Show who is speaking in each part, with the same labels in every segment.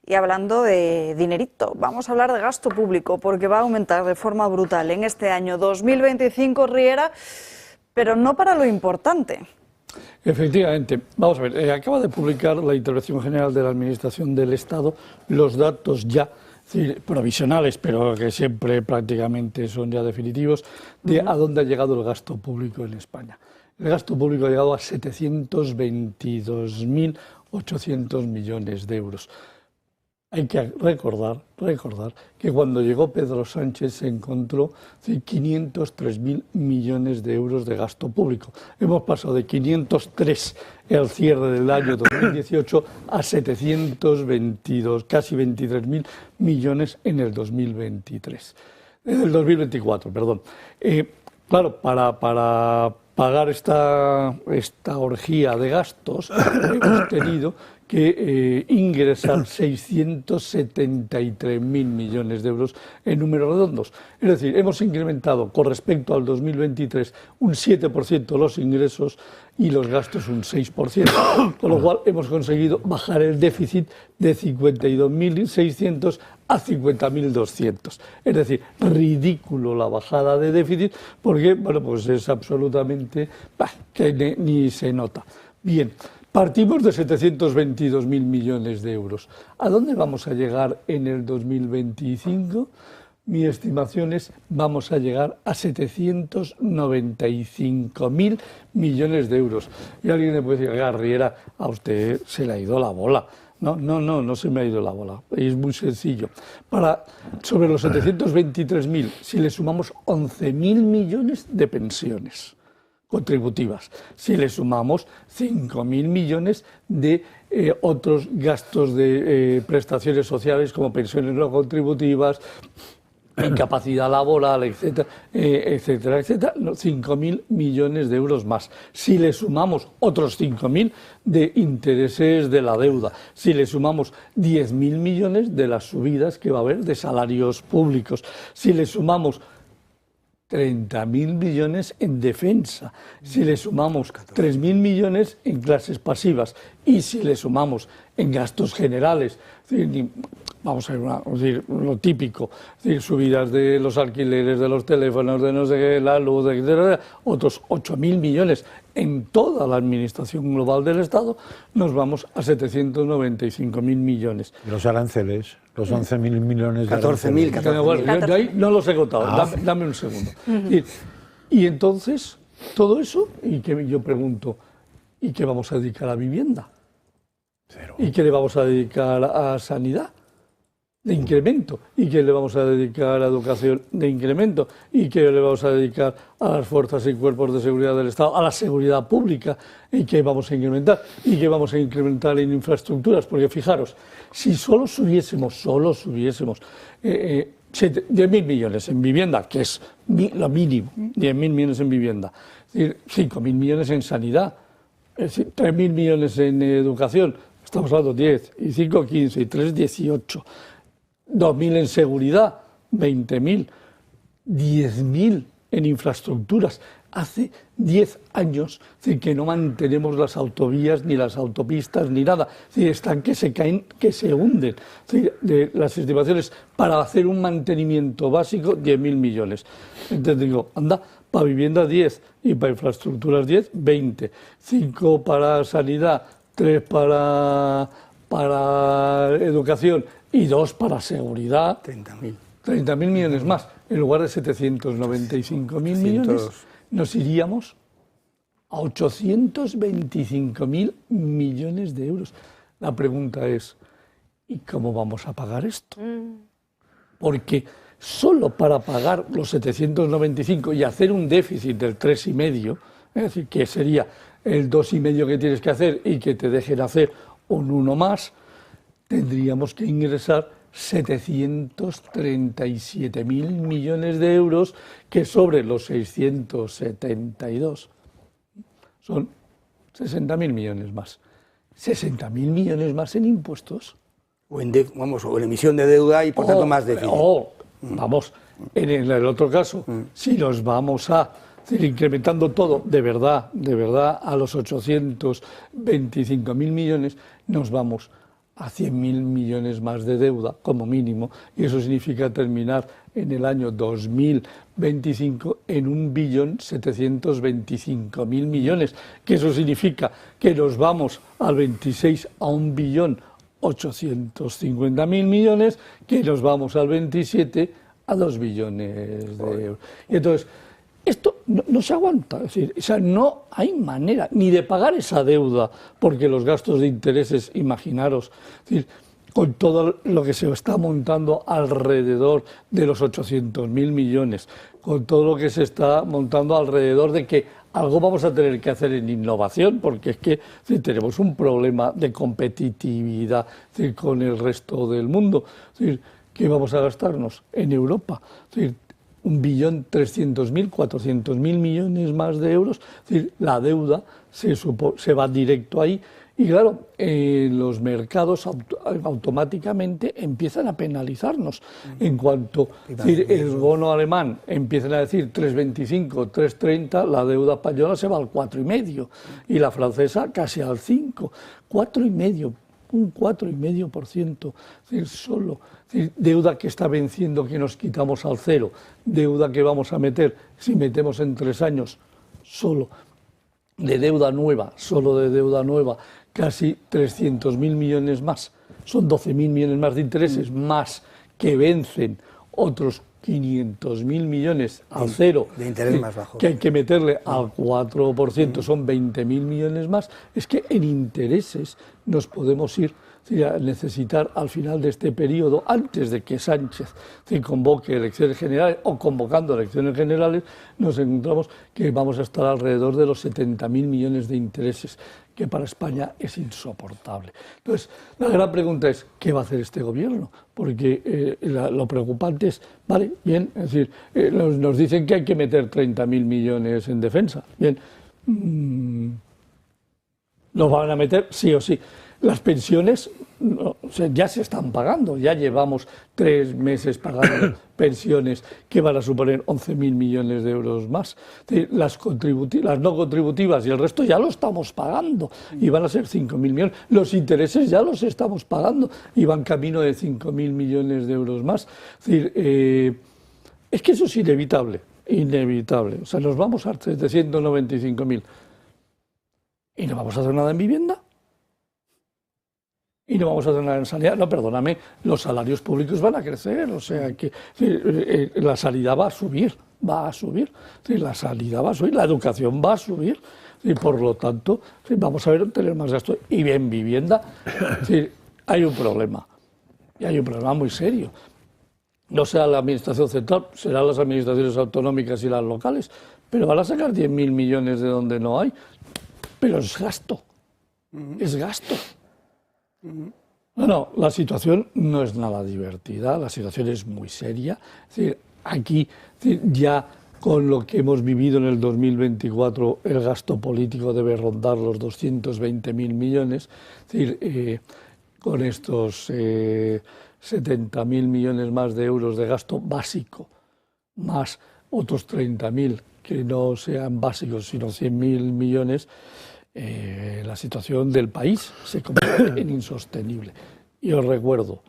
Speaker 1: Y hablando de dinerito, vamos a hablar de gasto público, porque va a aumentar de forma brutal en este año 2025, Riera, pero no para lo importante.
Speaker 2: Efectivamente. Vamos a ver, acaba de publicar la Intervención General de la Administración del Estado los datos ya provisionales, pero que siempre prácticamente son ya definitivos, de a dónde ha llegado el gasto público en España. El gasto público ha llegado a 722.800 millones de euros. Hay que recordar que cuando llegó Pedro Sánchez se encontró 503.000 millones de euros de gasto público. Hemos pasado de 503 al cierre del año 2018 a 722, casi 23.000 millones en el 2024, perdón. Claro, para pagar esta orgía de gastos hemos tenido que ingresar 673.000 millones de euros en números redondos. Es decir, hemos incrementado con respecto al 2023 un 7% los ingresos y los gastos un 6%, con lo cual hemos conseguido bajar el déficit de 52.600 a 50.200. Es decir, ridículo la bajada de déficit porque, bueno, pues es absolutamente que ni se nota. Bien. Partimos de 722.000 millones de euros. ¿A dónde vamos a llegar en el 2025? Mi estimación es vamos a llegar a 795.000 millones de euros. Y alguien le puede decir, Riera, a usted se le ha ido la bola. No se me ha ido la bola. Es muy sencillo. Sobre los 723.000, si le sumamos 11.000 millones de pensiones contributivas, si le sumamos 5.000 millones de otros gastos de prestaciones sociales como pensiones no contributivas, incapacidad laboral, etcétera, 5.000 millones de euros más. Si le sumamos otros 5.000 de intereses de la deuda, si le sumamos 10.000 millones de las subidas que va a haber de salarios públicos, si le sumamos 30.000 millones en defensa, si le sumamos 3.000 millones en clases pasivas y si le sumamos en gastos generales, vamos a ver lo típico, subidas de los alquileres, de los teléfonos, de no sé qué, la luz, etcétera, otros 8.000 millones en toda la administración global del Estado, nos vamos a 795.000 millones.
Speaker 3: ¿Y los aranceles? Los 11.000 millones de
Speaker 4: 14.000.
Speaker 2: Bueno, yo ahí no los he contado, dame un segundo. Y entonces, todo eso, y que yo pregunto, ¿y qué vamos a dedicar a vivienda?
Speaker 3: Cero.
Speaker 2: ¿Y qué le vamos a dedicar a sanidad? De incremento. ¿Y qué le vamos a dedicar a educación? De incremento. ¿Y qué le vamos a dedicar a las fuerzas y cuerpos de seguridad del Estado? A la seguridad pública. ¿Y qué vamos a incrementar? ¿Y qué vamos a incrementar en infraestructuras? Porque fijaros, si solo subiésemos 10.000 millones en vivienda, que es lo mínimo, 10.000 millones en vivienda, 5.000 millones en sanidad, 3.000 millones en educación, estamos hablando 10, y 5, 15, y 3, 18, 2.000 en seguridad, 20.000, 10.000 en infraestructuras. Hace 10 años que no mantenemos las autovías, ni las autopistas, ni nada. Están que se caen, que se hunden. De las estimaciones para hacer un mantenimiento básico, 10.000 millones. Entonces digo, anda, para vivienda 10 y para infraestructuras 10, 20. 5 para sanidad, 3 para educación y 2 para seguridad. 30.000 millones más. En lugar de 795.000 millones, nos iríamos a 825.000 millones de euros. La pregunta es, ¿y cómo vamos a pagar esto? Porque solo para pagar los 795 y hacer un déficit del 3,5, es decir, que sería el 2,5 que tienes que hacer y que te dejen hacer un 1 más, tendríamos que ingresar 737.000 millones de euros, que sobre los 672 son 60.000 millones más. 60.000 millones más en impuestos.
Speaker 4: O en emisión de deuda y por tanto más déficit.
Speaker 2: Vamos, en el otro caso, si nos vamos a incrementando todo de verdad, a los 825.000 millones, nos vamos a 100.000 millones más de deuda, como mínimo, y eso significa terminar en el año 2025 en 1.725.000 millones, que eso significa que nos vamos al 26 a 1.850.000 millones, que nos vamos al 27 a 2 billones de euros. Y entonces, esto no se aguanta, es decir, o sea, no hay manera ni de pagar esa deuda, porque los gastos de intereses, imaginaros, es decir, con todo lo que se está montando alrededor de los 800.000 millones, con todo lo que se está montando alrededor de que algo vamos a tener que hacer en innovación, porque es que tenemos un problema de competitividad con el resto del mundo. Es decir, ¿qué vamos a gastarnos en Europa? Es decir, 1.300.000, 400.000 millones más de euros, es decir, la deuda se va directo ahí y claro, los mercados automáticamente empiezan a penalizarnos. En cuanto el bono alemán empiezan a decir 3,25, 3,30, la deuda española se va al 4,5 y la francesa casi al 5, 4,5%. Un 4,5%, es decir, solo, es decir, deuda que está venciendo, que nos quitamos al cero, deuda que vamos a meter, si metemos en 3 años, solo de deuda nueva, casi 300.000 millones más, son 12.000 millones más de intereses, más que vencen otros 500.000 millones al cero,
Speaker 4: de interés más bajo,
Speaker 2: que hay que meterle al 4%, son 20.000 millones más. Es que en intereses nos podemos ir a necesitar al final de este periodo, antes de que Sánchez convoque elecciones generales o convocando elecciones generales, nos encontramos que vamos a estar alrededor de los 70.000 millones de intereses, que para España es insoportable. Entonces, la gran pregunta es, ¿qué va a hacer este gobierno? Porque lo preocupante es, vale, bien, es decir, nos dicen que hay que meter 30.000 millones en defensa, bien, los van a meter sí o sí. Las pensiones o sea, ya se están pagando, ya llevamos 3 meses pagando pensiones que van a suponer 11.000 millones de euros más. Las no contributivas y el resto ya lo estamos pagando y van a ser 5.000 millones. Los intereses ya los estamos pagando y van camino de 5.000 millones de euros más. Es decir, es que eso es inevitable, inevitable. O sea, nos vamos a 795.000 y no vamos a hacer nada en vivienda. Y no vamos a hacer nada en sanidad. No, perdóname, los salarios públicos van a crecer, o sea que la sanidad va a subir, la sanidad va a subir, la educación va a subir, y por lo tanto vamos a tener más gastos. Y en vivienda hay un problema, y hay un problema muy serio. No será la administración central, serán las administraciones autonómicas y las locales, pero van a sacar 10.000 millones de donde no hay, pero es gasto, es gasto. No, la situación no es nada divertida, la situación es muy seria. Es decir, aquí ya con lo que hemos vivido en el 2024, el gasto político debe rondar los 220.000 millones. Es decir, con estos 70.000 millones más de euros de gasto básico, más otros 30.000 que no sean básicos, sino 100.000 millones, la situación del país se convierte en insostenible. Y os recuerdo,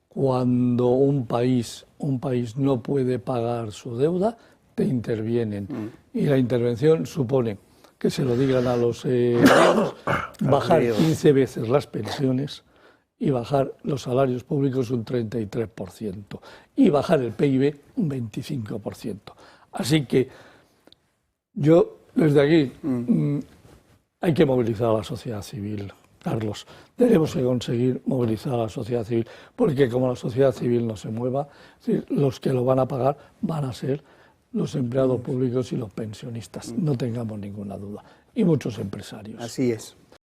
Speaker 2: cuando un país no puede pagar su deuda, te intervienen. Y la intervención supone que se lo digan a los griegos, bajar 15 veces las pensiones y bajar los salarios públicos un 33% y bajar el PIB un 25%. Así que yo desde aquí hay que movilizar a la sociedad civil, Carlos. Tenemos que conseguir movilizar a la sociedad civil, porque como la sociedad civil no se mueva, los que lo van a pagar van a ser los empleados públicos y los pensionistas, no tengamos ninguna duda, y muchos empresarios.
Speaker 4: Así es.